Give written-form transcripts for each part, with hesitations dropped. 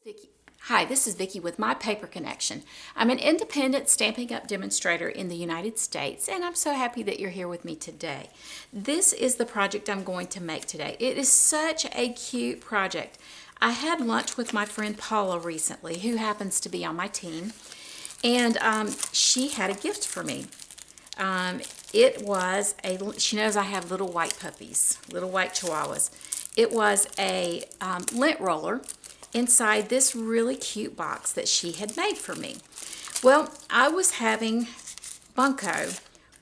Vicky. Hi, this is Vicki with My Paper Connection. I'm an independent Stampin' Up! Demonstrator in the United States, and I'm so happy that you're here with me today. This is the project I'm going to make today. It is such a cute project. I had lunch with my friend Paula recently, who happens to be on my team, and she had a gift for me. She knows I have little white puppies, little white chihuahuas. It was a lint roller inside this really cute box that she had made for me. Well, I was having Bunco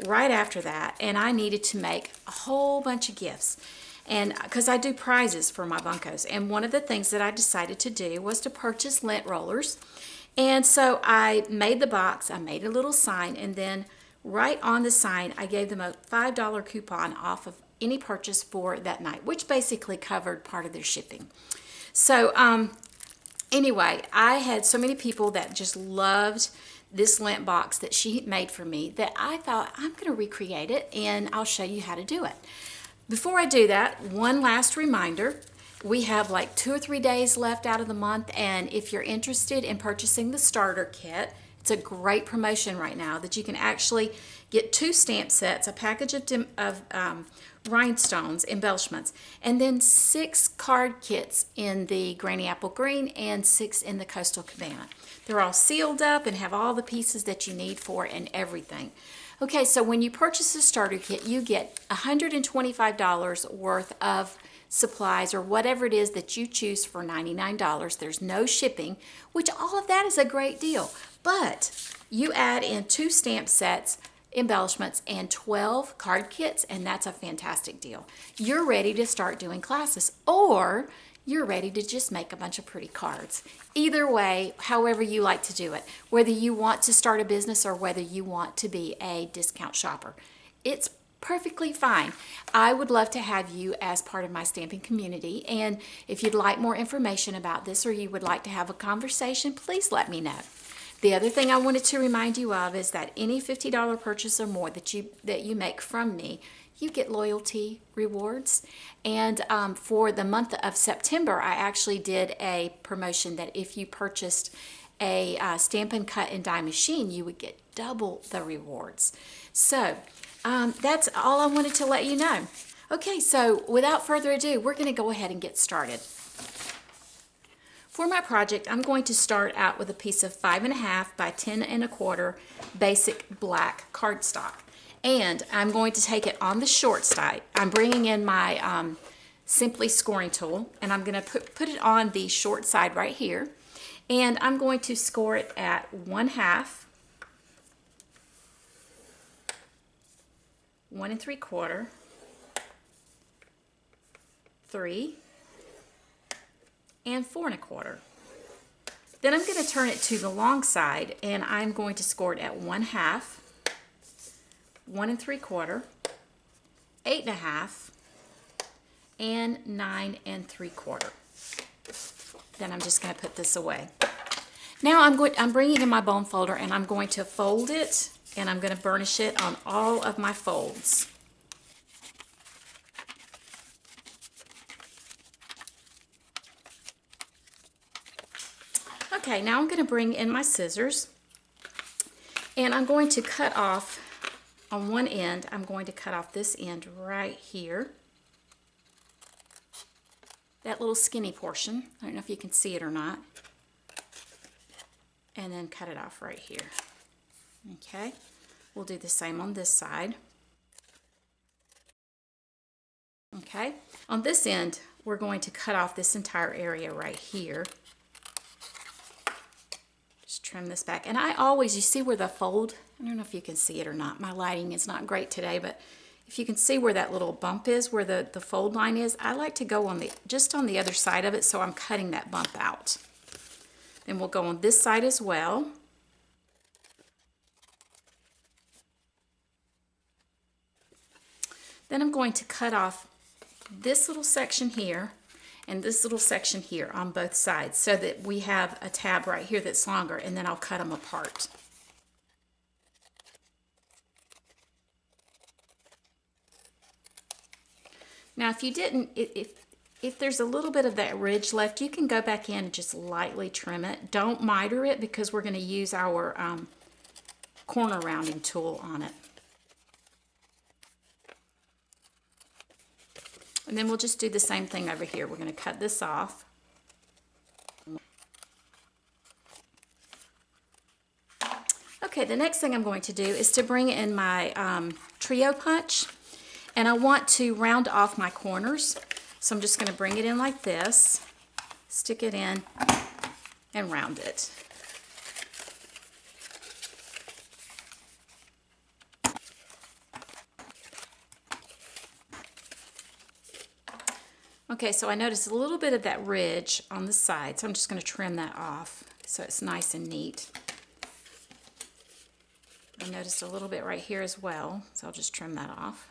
right after that, and I needed to make a whole bunch of gifts. And because I do prizes for my Buncos, and one of the things that I decided to do was to purchase lint rollers. And so I made the box, I made a little sign, and then right on the sign I gave them a $5 coupon off of any purchase for that night, which basically covered part of their shipping. So anyway, I had so many people that just loved this lint box that she made for me that I thought I'm going to recreate it, and I'll show you how to do it. Before I do that, one last reminder. We have like 2 or 3 days left out of the month, and if you're interested in purchasing the starter kit, it's a great promotion right now that you can actually get 2 stamp sets, a package of rhinestones, embellishments, and then 6 card kits in the Granny Apple Green and 6 in the Coastal Cabana. They're all sealed up and have all the pieces that you need for it and everything. Okay, so when you purchase a starter kit, you get $125 worth of supplies or whatever it is that you choose for $99. There's no shipping, which all of that is a great deal. But you add in 2 stamp sets, embellishments, and 12 card kits, and that's a fantastic deal. You're ready to start doing classes, or you're ready to just make a bunch of pretty cards. Either way, however you like to do it, whether you want to start a business or whether you want to be a discount shopper, it's perfectly fine. I would love to have you as part of my stamping community, and if you'd like more information about this or you would like to have a conversation, please let me know. The other thing I wanted to remind you of is that any $50 purchase or more that you make from me, you get loyalty rewards. And for the month of September, I actually did a promotion that if you purchased a Stampin' Cut and Die machine, you would get double the rewards. So that's all I wanted to let you know. Okay, so without further ado, we're going to go ahead and get started. For my project, I'm going to start out with a piece of 5.5 by 10 1/4 basic black cardstock. And I'm going to take it on the short side. I'm bringing in my Simply scoring tool, and I'm going to put it on the short side right here. And I'm going to score it at 1/2, 1 3/4, 3, and 4 1/4. Then I'm going to turn it to the long side, and I'm going to score it at 1/2, 1 3/4, 8 1/2, and 9 3/4. Then I'm just going to put this away. Now I'm bringing in my bone folder, and I'm going to fold it, and I'm going to burnish it on all of my folds. Okay, now I'm going to bring in my scissors, and I'm going to cut off on one end. I'm going to cut off this end right here, that little skinny portion. I don't know if you can see it or not, and then cut it off right here. Okay, we'll do the same on this side. Okay, on this end, we're going to cut off this entire area right here. Trim this back, and I always, you see where the fold, I don't know if you can see it or not, my lighting is not great today, but if you can see where that little bump is, where the fold line is, I like to go on just on the other side of it, so I'm cutting that bump out. Then we'll go on this side as well. Then I'm going to cut off this little section here and this little section here on both sides, so that we have a tab right here that's longer, and then I'll cut them apart. Now if you didn't, if there's a little bit of that ridge left, you can go back in and just lightly trim it. Don't miter it because we're going to use our corner rounding tool on it. And then we'll just do the same thing over here. We're going to cut this off. Okay, the next thing I'm going to do is to bring in my trio punch, and I want to round off my corners. So I'm just going to bring it in like this, stick it in, and round it. Okay, so I noticed a little bit of that ridge on the side, so I'm just going to trim that off so it's nice and neat. I noticed a little bit right here as well, so I'll just trim that off.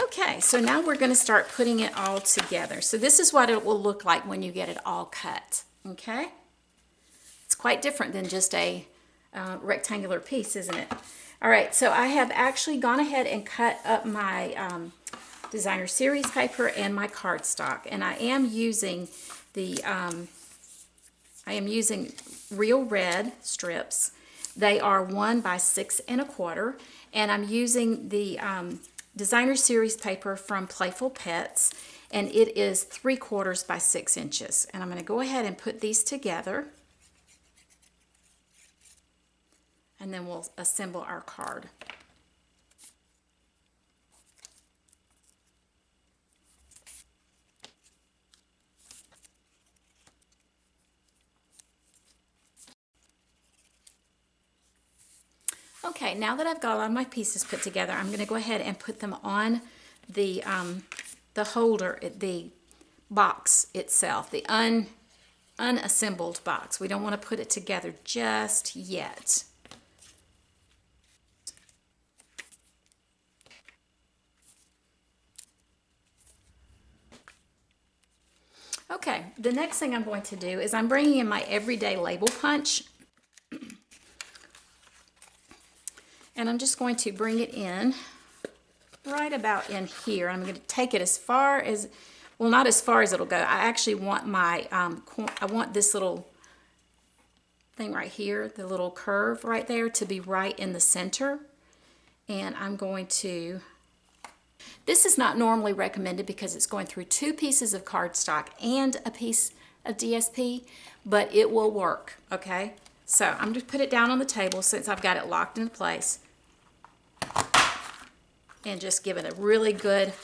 Okay, so now we're going to start putting it all together. So this is what it will look like when you get it all cut, okay? It's quite different than just a rectangular piece, isn't it? All right, so I have actually gone ahead and cut up my designer series paper and my cardstock, and I am using the real red strips. They are 1 by 6 1/4, and I'm using the designer series paper from Playful Pets, and it is 3/4 by 6 inches. And I'm going to go ahead and put these together, and then we'll assemble our card. Okay, now that I've got all of my pieces put together, I'm going to go ahead and put them on the holder, the box itself, the unassembled box. We don't want to put it together just yet. Okay, the next thing I'm going to do is I'm bringing in my everyday label punch. And I'm just going to bring it in right about in here. I'm going to take it as far as, well, not as far as it'll go. I actually want my, I want this little thing right here, the little curve right there, to be right in the center. And I'm going to, this is not normally recommended because it's going through 2 pieces of cardstock and a piece of DSP, but it will work, okay? So I'm just put it down on the table since I've got it locked in place, and just give it a really good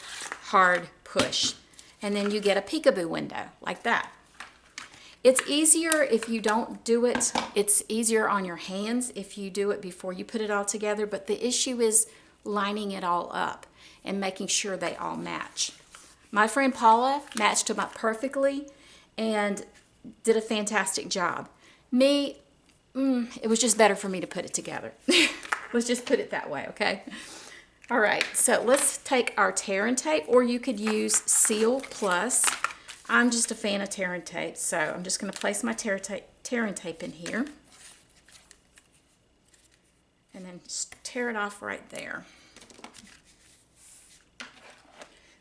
hard push. And then you get a peekaboo window like that. It's easier if you don't do it. It's easier on your hands if you do it before you put it all together, but the issue is lining it all up and making sure they all match. My friend Paula matched them up perfectly and did a fantastic job. Me, it was just better for me to put it together. Let's just put it that way, okay? All right, so let's take our tear and tape, or you could use Seal Plus. I'm just a fan of tear and tape, so I'm just going to place my tear and tape in here. And then just tear it off right there.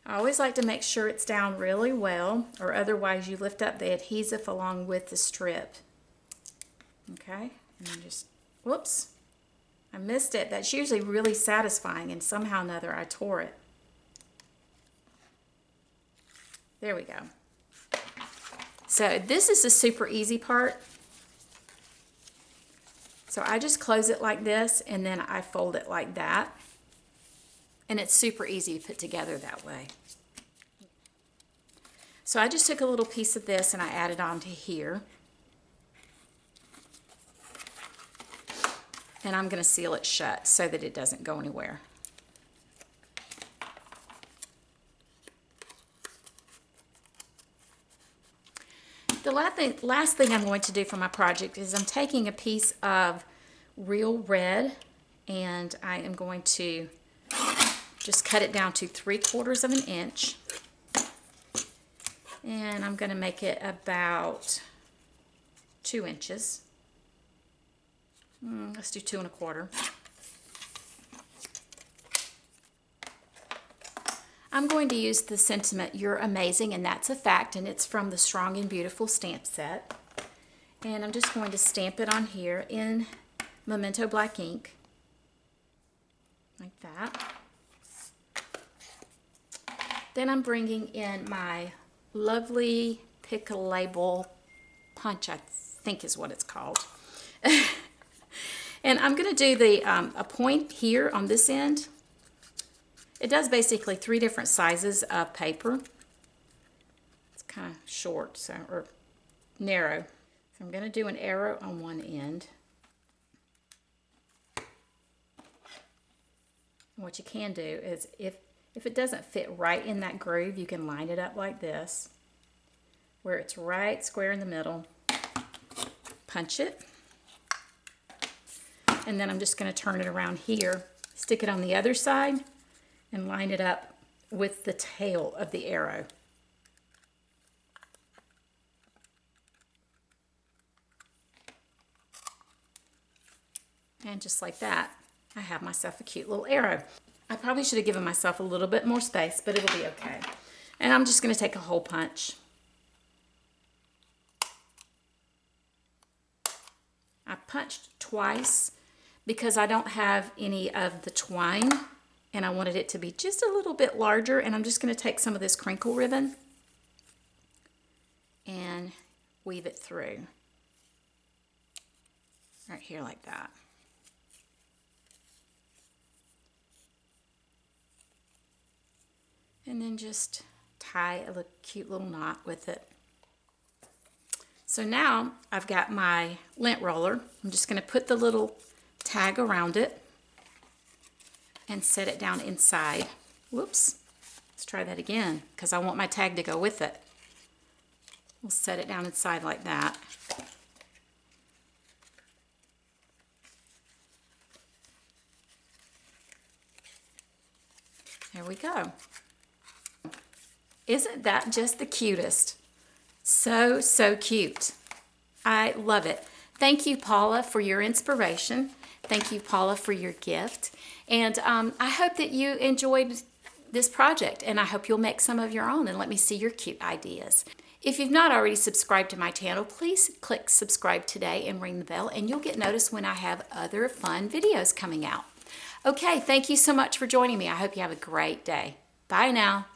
I always like to make sure it's down really well, or otherwise you lift up the adhesive along with the strip. Okay, and then just, whoops, I missed it. That's usually really satisfying, and somehow or another I tore it. There we go. So this is the super easy part. So I just close it like this, and then I fold it like that. And it's super easy to put together that way. So I just took a little piece of this and I added onto here. And I'm going to seal it shut so that it doesn't go anywhere. The last thing I'm going to do for my project is I'm taking a piece of real red, and I am going to just cut it down to 3/4 of an inch. And I'm going to make it about 2 inches. Let's do 2 1/4. I'm going to use the sentiment, "You're amazing and that's a fact," and it's from the Strong and Beautiful stamp set. And I'm just going to stamp it on here in Memento black ink, like that. Then I'm bringing in my lovely Pick a Label punch, I think is what it's called. And I'm going to do the a point here on this end. It does basically 3 different sizes of paper. It's kind of short, so, or narrow. So I'm going to do an arrow on one end. And what you can do is if it doesn't fit right in that groove, you can line it up like this, where it's right square in the middle. Punch it. And then I'm just going to turn it around here, stick it on the other side, and line it up with the tail of the arrow. And just like that, I have myself a cute little arrow. I probably should have given myself a little bit more space, but it'll be okay. And I'm just going to take a hole punch. I punched twice because I don't have any of the twine, and I wanted it to be just a little bit larger. And I'm just going to take some of this crinkle ribbon and weave it through right here like that. And then just tie a cute little knot with it. So now I've got my lint roller. I'm just going to put the little tag around it and set it down inside. Whoops. Let's try that again because I want my tag to go with it. We'll set it down inside like that. There we go. Isn't that just the cutest? So, so cute. I love it. Thank you, Paula, for your inspiration. Thank you, Paula, for your gift. And I hope that you enjoyed this project, and I hope you'll make some of your own and let me see your cute ideas. If you've not already subscribed to my channel, please click subscribe today and ring the bell, and you'll get notice when I have other fun videos coming out. Okay, thank you so much for joining me. I hope you have a great day. Bye now.